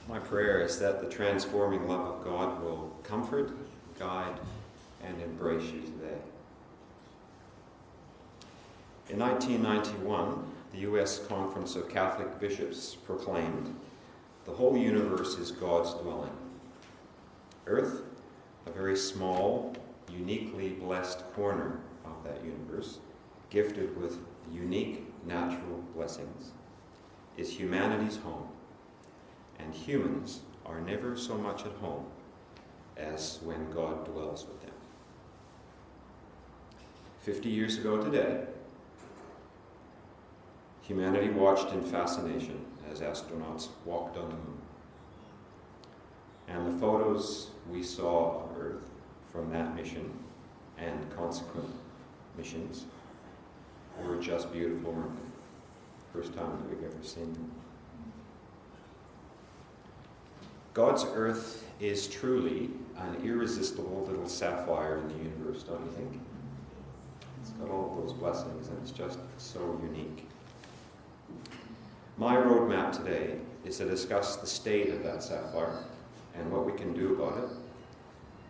My prayer is that the transforming love of God will comfort, guide, and embrace you today. In 1991, the U.S. Conference of Catholic Bishops proclaimed, "The whole universe is God's dwelling. Earth, a very small, uniquely blessed corner of that universe, gifted with unique natural blessings, is humanity's home, and humans are never so much at home as when God dwells with them." 50 years ago today, humanity watched in fascination as astronauts walked on the moon. And the photos we saw of Earth from that mission and consequent missions were just beautiful, weren't they? First time that we've ever seen them. God's Earth is truly an irresistible little sapphire in the universe, don't you think? It's got all of those blessings, and it's just so unique. My roadmap today is to discuss the state of that sapphire and what we can do about it,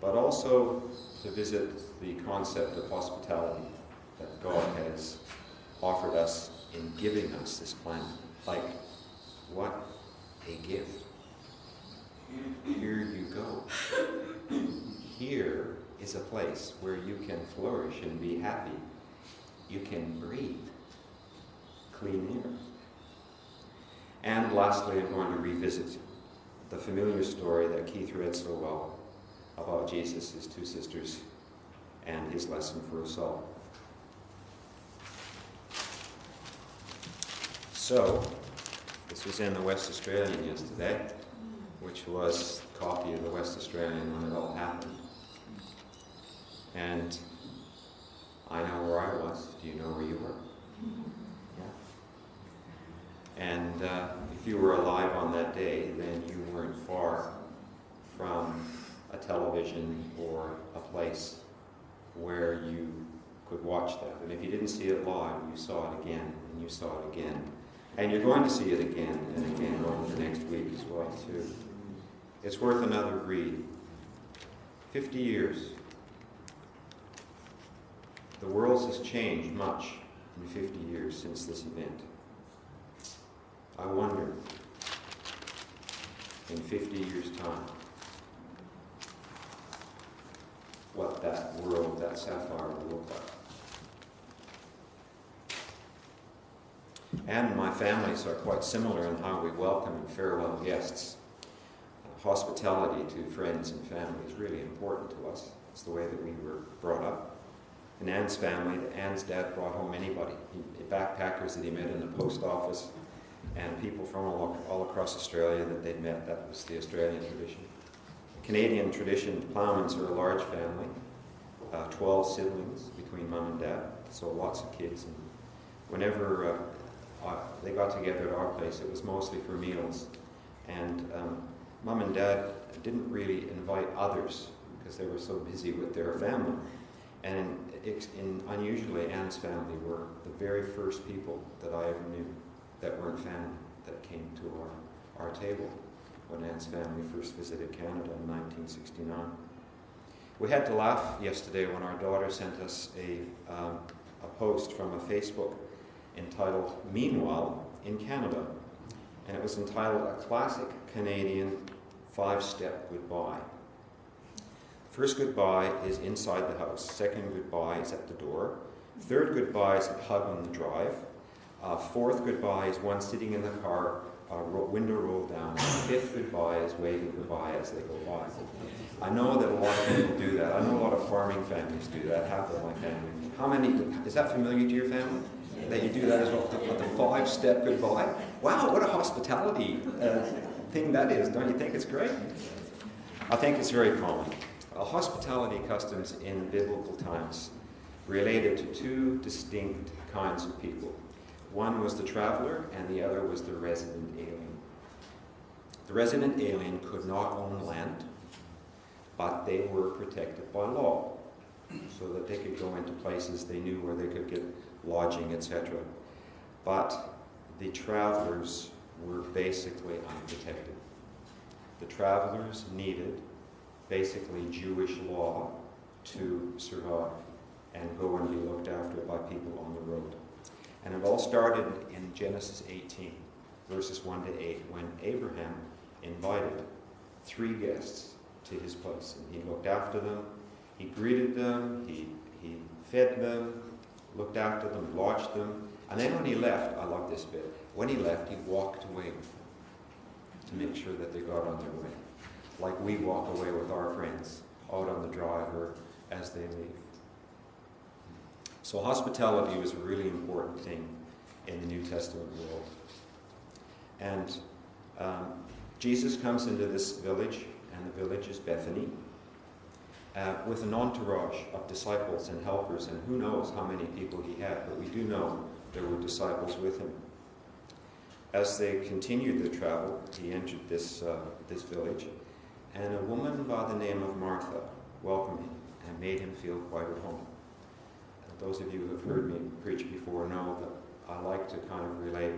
but also to visit the concept of hospitality that God has offered us in giving us this planet. Like, what a gift. Here you go. Here is a place where you can flourish and be happy. You can breathe clean air. And lastly, I'm going to revisit the familiar story that Keith read so well about Jesus, his two sisters, and his lesson for us all. So, this was in the West Australian yesterday, which was a copy of the West Australian when it all happened. And I know where I was. Do you know where you were? And if you were alive on that day, then you weren't far from a television or a place where you could watch that. And if you didn't see it live, you saw it again, and you saw it again. And you're going to see it again and again over the next week as well, too. It's worth another read. 50 years. The world has changed much in 50 years since this event. I wonder, in 50 years' time, what that world, that sapphire will look like. And my families are quite similar in how we welcome and farewell guests. Hospitality to friends and family is really important to us. It's the way that we were brought up. In Anne's family, Anne's dad brought home anybody, backpackers that he met in the post office, and people from all across Australia that they'd met. That was the Australian tradition. The Canadian tradition, Plowmans are a large family, 12 siblings between mum and dad, so lots of kids. And whenever they got together at our place, it was mostly for meals. And mum and dad didn't really invite others because they were so busy with their family. And unusually, Anne's family were the very first people that I ever knew that weren't family that came to our table when Anne's family first visited Canada in 1969. We had to laugh yesterday when our daughter sent us a post from a Facebook entitled "Meanwhile in Canada," and it was entitled "A Classic Canadian 5-Step Goodbye." First goodbye is inside the house. Second goodbye is at the door. Third goodbye is a hug on the drive. Fourth goodbye is one sitting in the car, window rolled down. Fifth goodbye is waving goodbye as they go by. I know that a lot of people do that. I know a lot of farming families do that. Half of my family. How many? Is that familiar to your family? That you do that as well? The 5-step goodbye. Wow, what a hospitality thing that is! Don't you think it's great? I think it's very common. Hospitality customs in biblical times related to two distinct kinds of people. One was the traveler, and the other was the resident alien. The resident alien could not own land, but they were protected by law, so that they could go into places they knew where they could get lodging, etc. But the travelers were basically unprotected. The travelers needed basically Jewish law to survive and go and be looked after by people on the road. And it all started in Genesis 18, verses 1 to 8, when Abraham invited 3 guests to his place. And he looked after them, he greeted them, he fed them, looked after them, lodged them. And then when he left, I love this bit, when he left, he walked away with them to make sure that they got on their way. Like we walk away with our friends out on the drive or as they leave. So hospitality was a really important thing in the New Testament world. And Jesus comes into this village, and the village is Bethany, with an entourage of disciples and helpers, and who knows how many people he had, but we do know there were disciples with him. As they continued their travel, he entered this village, and a woman by the name of Martha welcomed him and made him feel quite at home. Those of you who have heard me preach before know that I like to kind of relate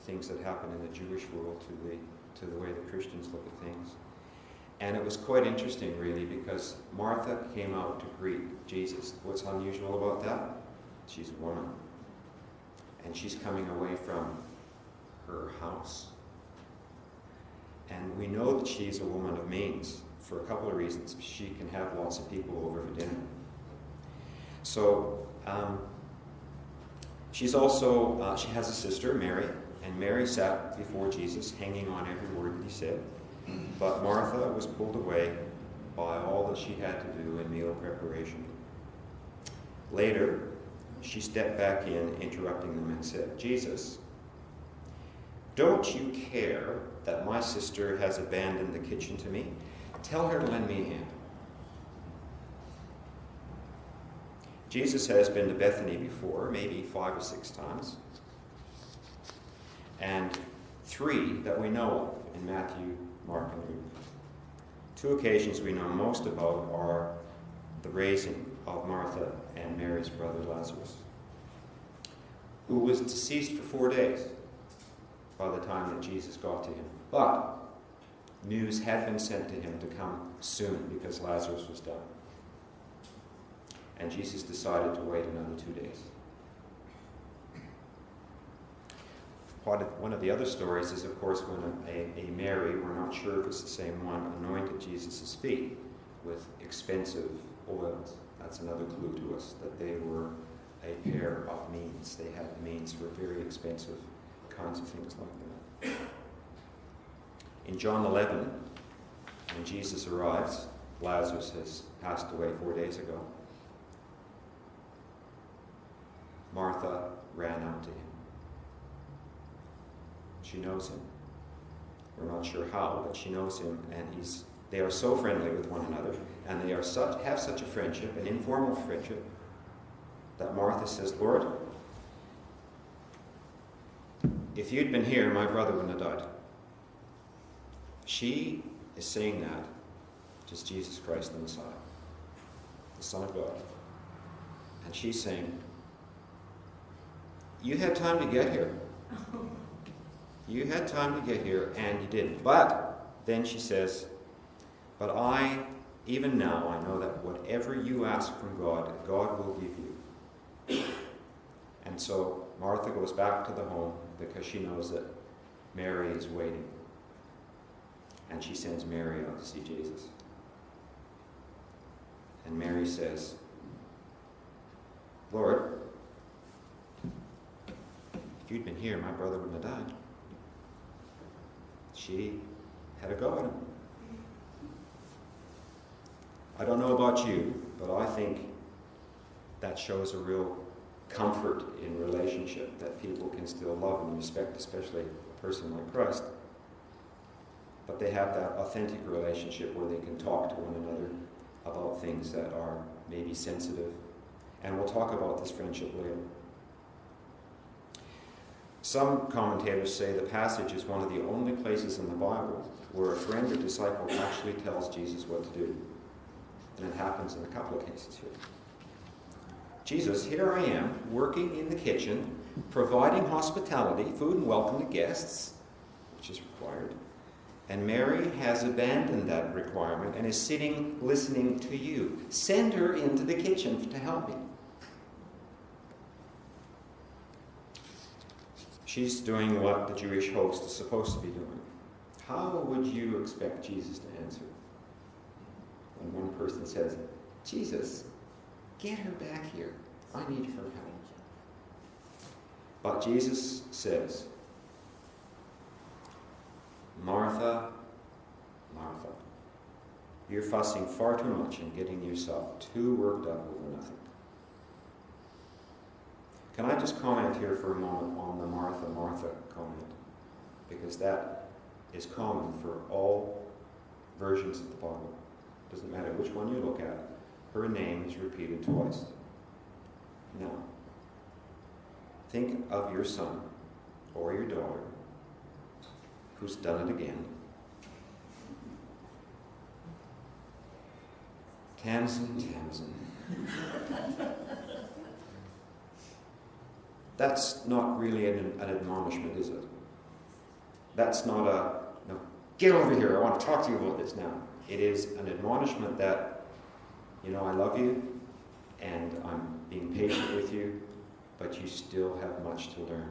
things that happen in the Jewish world to the way the Christians look at things. And it was quite interesting, really, because Martha came out to greet Jesus. What's unusual about that? She's a woman. And she's coming away from her house. And we know that she's a woman of means for a couple of reasons. She can have lots of people over for dinner. So she's also, she has a sister, Mary, and Mary sat before Jesus, hanging on every word that he said. But Martha was pulled away by all that she had to do in meal preparation. Later, she stepped back in, interrupting them, and said, "Jesus, don't you care that my sister has abandoned the kitchen to me? Tell her to lend me a hand." Jesus has been to Bethany before, maybe 5 or 6 times. And 3 that we know of in Matthew, Mark, and Luke. 2 occasions we know most about are the raising of Martha and Mary's brother Lazarus, who was deceased for 4 days by the time that Jesus got to him. But news had been sent to him to come soon because Lazarus was dying. And Jesus decided to wait another 2 days. One of the other stories is, of course, when a Mary, we're not sure if it's the same one, anointed Jesus' feet with expensive oils. That's another clue to us, that they were a pair of means. They had means for very expensive kinds of things like that. In John 11, when Jesus arrives, Lazarus has passed away 4 days ago. Martha ran out to him. She knows him. We're not sure how, but she knows him, and they are so friendly with one another, and they have such a friendship, an informal friendship, that Martha says, "Lord, if you'd been here, my brother wouldn't have died." She is saying that to Jesus Christ the Messiah, the Son of God. And she's saying, "You had time to get here. You had time to get here, and you didn't." But then she says, "But even now, I know that whatever you ask from God, God will give you." And so Martha goes back to the home because she knows that Mary is waiting. And she sends Mary out to see Jesus. And Mary says, "Lord, if you'd been here, my brother wouldn't have died." She had a go at him. I don't know about you, but I think that shows a real comfort in relationship, that people can still love and respect, especially a person like Christ. But they have that authentic relationship where they can talk to one another about things that are maybe sensitive. And we'll talk about this friendship later. Some commentators say the passage is one of the only places in the Bible where a friend or disciple actually tells Jesus what to do. And it happens in a couple of cases here. "Jesus, here I am, working in the kitchen, providing hospitality, food and welcome to guests," which is required. And Mary has abandoned that requirement and is sitting listening to you. Send her into the kitchen to help me. She's doing what the Jewish host is supposed to be doing. How would you expect Jesus to answer when one person says, Jesus, get her back here. I need her help. But Jesus says, Martha, Martha, you're fussing far too much and getting yourself too worked up over nothing. Can I just comment here for a moment on the Martha, Martha comment? Because that is common for all versions of the Bible. Doesn't matter which one you look at, her name is repeated twice. Now, think of your son or your daughter who's done it again. Tamsin. That's not really an admonishment, is it? That's not no, get over here, I want to talk to you about this now. It is an admonishment that, I love you, and I'm being patient with you, but you still have much to learn.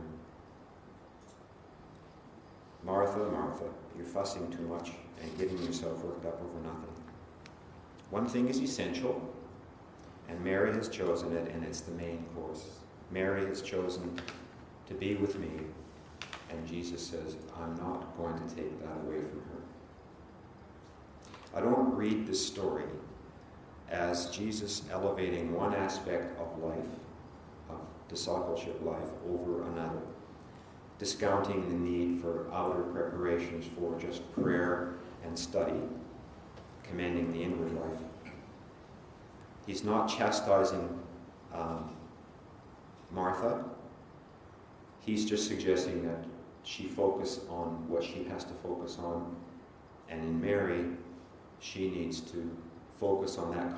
Martha, Martha, you're fussing too much and getting yourself worked up over nothing. One thing is essential, and Mary has chosen it, and it's the main course. Mary has chosen to be with me, and Jesus says, I'm not going to take that away from her. I don't read this story as Jesus elevating one aspect of life, of discipleship life, over another, discounting the need for outer preparations for just prayer and study, commending the inward life. He's not chastising Martha. He's just suggesting that she focus on what she has to focus on, and in Mary, she needs to focus on that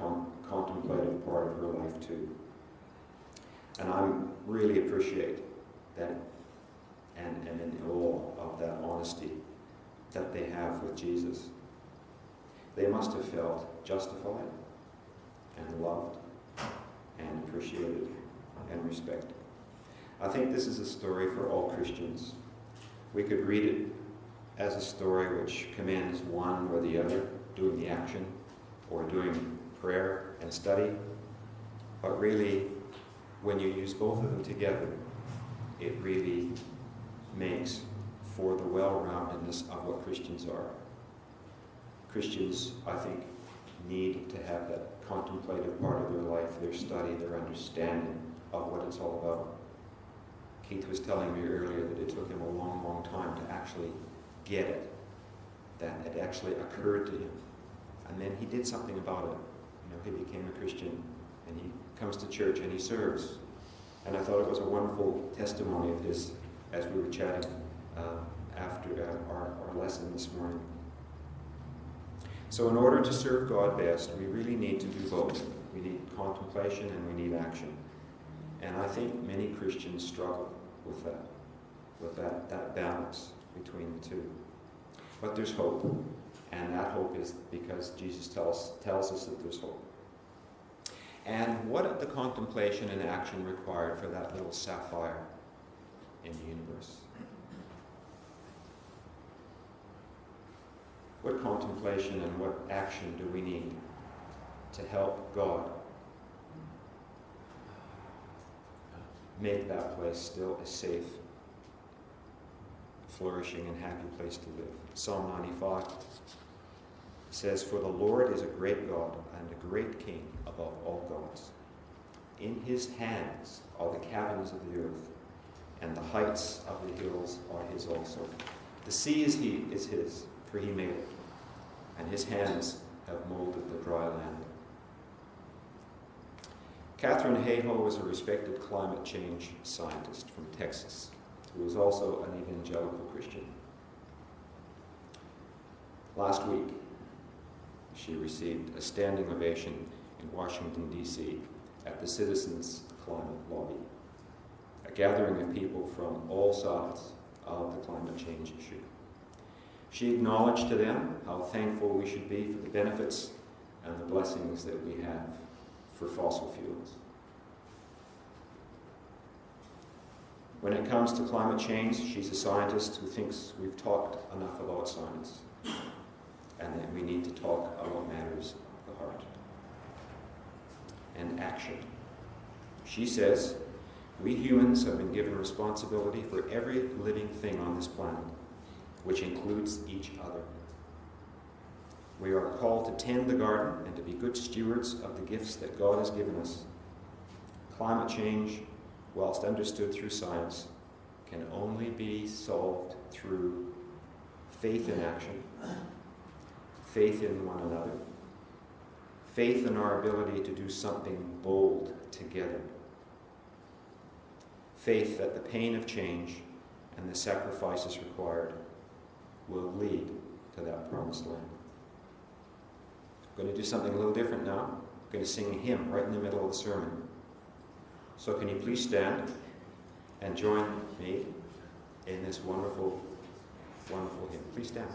contemplative part of her life too. And I really appreciate that and in awe of that honesty that they have with Jesus. They must have felt justified and loved and appreciated and respected. I think this is a story for all Christians. We could read it as a story which commends one or the other, doing the action or doing prayer and study. But really, when you use both of them together, it really makes for the well-roundedness of what Christians are. Christians, I think, need to have that contemplative part of their life, their study, their understanding of what it's all about. Keith was telling me earlier that it took him a long, long time to actually get it, that it actually occurred to him. And then he did something about it. He became a Christian, and he comes to church and he serves. And I thought it was a wonderful testimony of his as we were chatting after our lesson this morning. So in order to serve God best, we really need to do both. We need contemplation and we need action. And I think many Christians struggle with that balance between the two. But there's hope, and that hope is because Jesus tells us that there's hope. And what are the contemplation and action required for that little sapphire in the universe? What contemplation and what action do we need to help God make that place still a safe, flourishing, and happy place to live? Psalm 95 says, "For the Lord is a great God and a great King above all gods. In his hands are the caverns of the earth, and the heights of the hills are his also. The sea is his, for he made it, and his hands have molded the dry land." Catherine Hayhoe is a respected climate change scientist from Texas, who is also an evangelical Christian. Last week, she received a standing ovation in Washington, D.C. at the Citizens Climate Lobby, a gathering of people from all sides of the climate change issue. She acknowledged to them how thankful we should be for the benefits and the blessings that we have for fossil fuels. When it comes to climate change, she's a scientist who thinks we've talked enough about science and that we need to talk about matters of the heart and action. She says, we humans have been given responsibility for every living thing on this planet, which includes each other. We are called to tend the garden and to be good stewards of the gifts that God has given us. Climate change, whilst understood through science, can only be solved through faith in action, faith in one another, faith in our ability to do something bold together, faith that the pain of change and the sacrifices required will lead to that promised land. I'm going to do something a little different now. I'm going to sing a hymn right in the middle of the sermon. So can you please stand and join me in this wonderful, wonderful hymn. Please stand.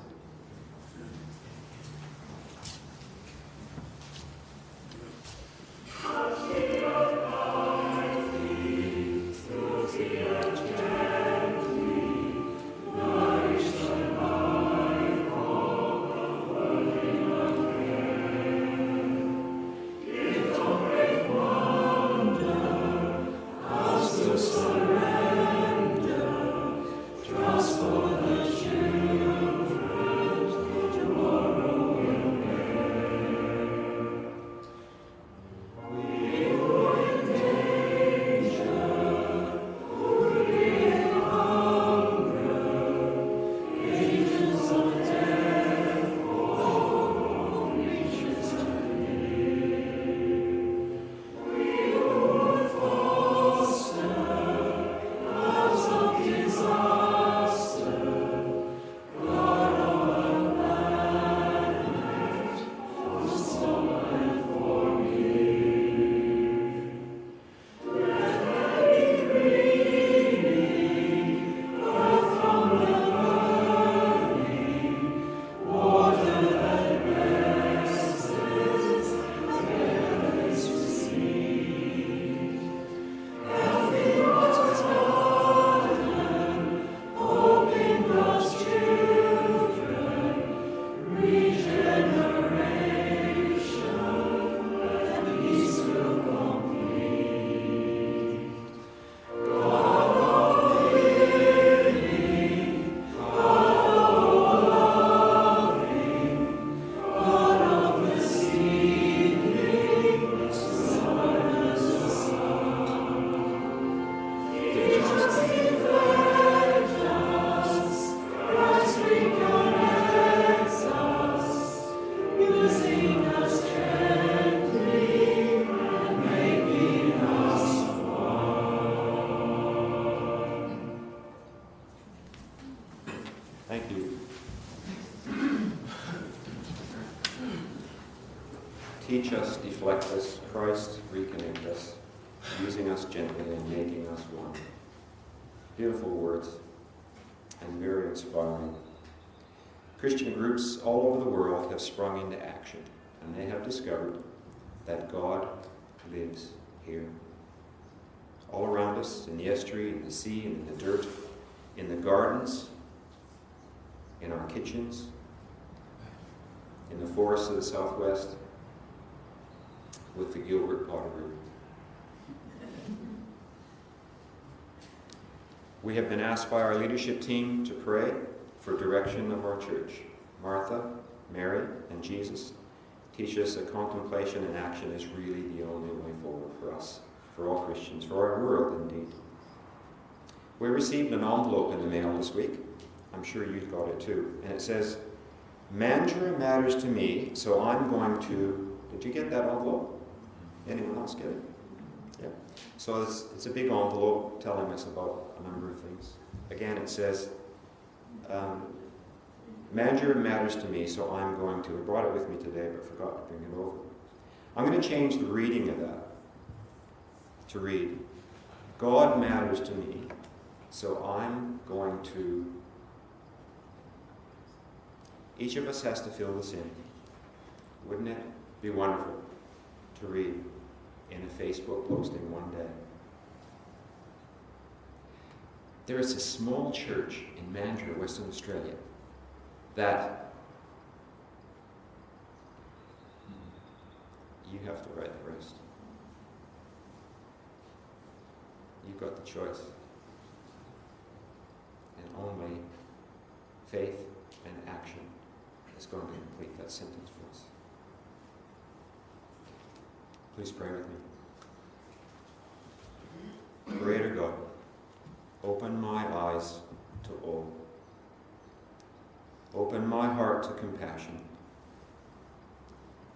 Thank you. Teach us, deflect us, Christ, reconnect us, using us gently and making us one. Beautiful words and very inspiring. Christian groups all over the world have sprung into action, and they have discovered that God lives here. All around us, in the estuary, in the sea, and in the dirt, in the gardens, in our kitchens, in the forests of the Southwest, with the Gilbert pottery. We have been asked by our leadership team to pray for direction of our church. Martha, Mary, and Jesus teach us that contemplation and action is really the only way forward for us, for all Christians, for our world indeed. We received an envelope in the mail this week. I'm sure you've got it too. And it says, Mandurah matters to me, so I'm going to... Did you get that envelope? Anyone else get it? Yeah. So it's a big envelope telling us about a number of things. Again, it says, Mandurah matters to me, so I'm going to... I brought it with me today, but forgot to bring it over. I'm going to change the reading of that to read, God matters to me, so I'm going to... Each of us has to feel the same. Wouldn't it be wonderful to read in a Facebook posting one day? There is a small church in Mandurah, Western Australia, that you have to write the rest. You've got the choice. And only faith and action is going to complete that sentence for us. Please pray with me. Creator God, open my eyes to all. Open my heart to compassion.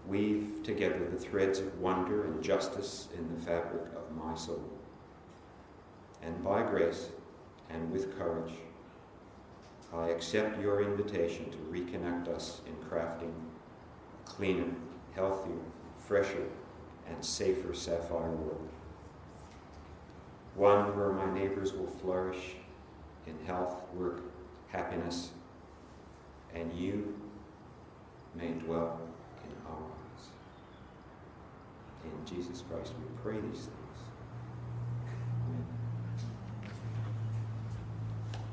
Weave together the threads of wonder and justice in the fabric of my soul. And by grace and with courage, I accept your invitation to reconnect us in crafting a cleaner, healthier, fresher, and safer sapphire world. One where my neighbors will flourish in health, work, happiness, and you may dwell in our lives. In Jesus Christ we pray these things.